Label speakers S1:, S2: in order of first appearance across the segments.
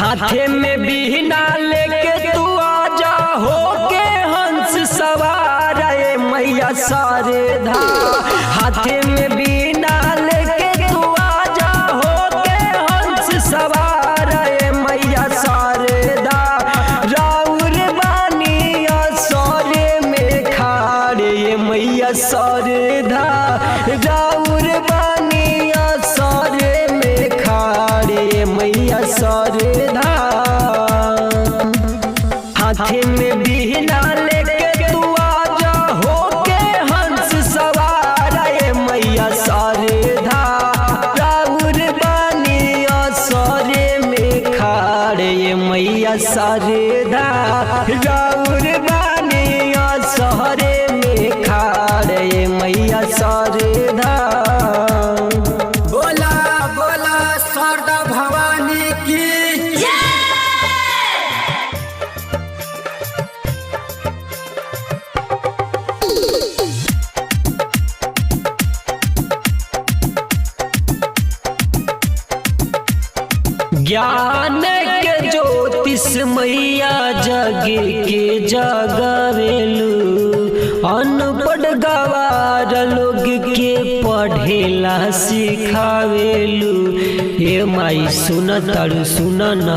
S1: हाथे में बीना लेके तू आजा हो के हंस सवार ए मैया शारदा। हाथे में बीना लेके तू आजा हो के हंस सवार ए मैया शारदा। राउर बानी असरे में खाड़े ए मैया शारदा। राउर बानी असरे में खाड़े मैया शारदा। हाथे में बीना लेके तू आजा हो के हंस सवार ए मैया शारदा। राउर बानी असरे में खाड़े मैया शारदा। राउर बानी असरे में खाड़े मैया शारदा।
S2: बोला बोला शारदा भवानी की
S1: ज्ञान के ज्योतिष मैया जग के जगवेलू। अनपढ़ गवार लोग के पढ़ेला सिखावेलू। हे माई सुन तारू सुन न।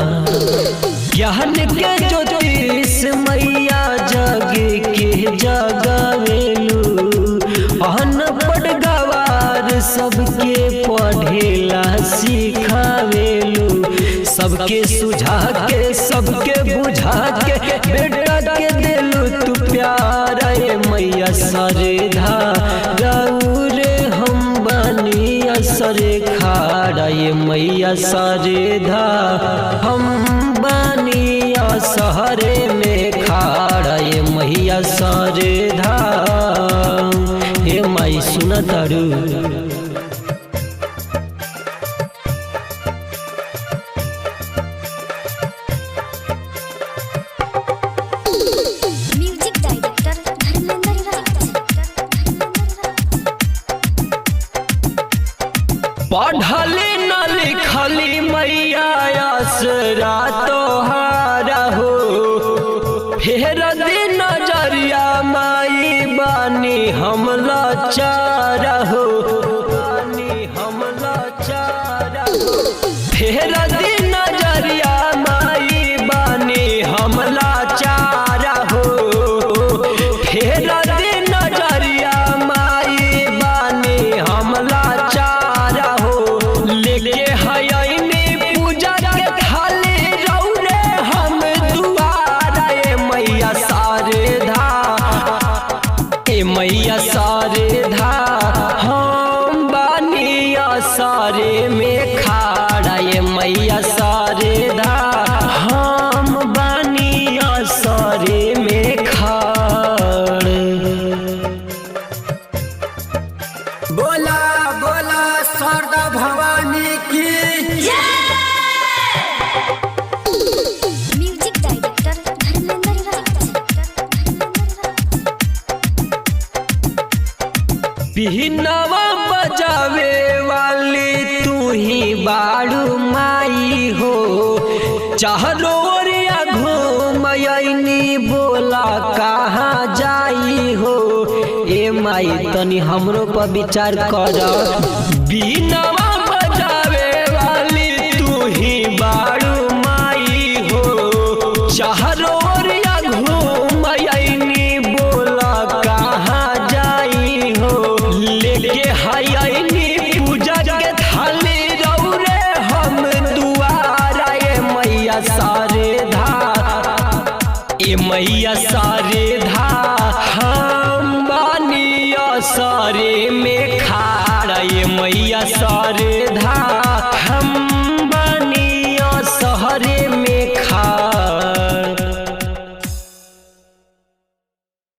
S1: ज्ञान के ज्योतिष मैया जग के जगवेलू। अनपढ़ गवार सबके पढ़ेला सिखावेलू। सबके सुझा के सबके बुझा के बेटा के दिलू तू प्यार ए मैया शारदा। राउर हम बानी असरे खाड़ा ए मैया शारदा। हम बानी असरे में खाड़ा ए मैया शारदा। हे माई सुन तारू।
S3: म्यूजिक डायरेक्टर धर्मेंद्र राज।
S1: पढ़ली न लिखली मैया असरा तोहारा हो। फेर दिन नजरिया माई बानी हम लाचार हो। बानी हम लाचार हो। फेर दिन नजरिया माई बानी हम लाचार हो। फेर दिन नजरिया माई बानी हम लाचार हो। लेके हयनी पूजा के थाली रौरे हम दुआरा ए मैया शारदा। ए मैया शारदा। हम बानी असरे में खाड़ा ए मैया शारदा। हम बानी असरे में खाड़।
S2: बोला बोला शारदा भवानी की
S3: म्यूजिक डायरेक्टर धर्मेंद्र राज।
S1: बिहनवा बजावे वाली तू ही बाड़ू माई हो। चाहरो ओरिया घूमयनी बोला कहाँ जाई हो। ए माई तनी हमरो पर विचार कर। बिहनवा बजावे वाली तू ही बाड़ू माई हो। चाहरो ओरिया घूमयनी बोला कहाँ जाई हो। लेके हयनी पूजा के थाली रौरे हम दुआरा ए मैया शारदा। ए मैया शारदा। हम बानी असरे में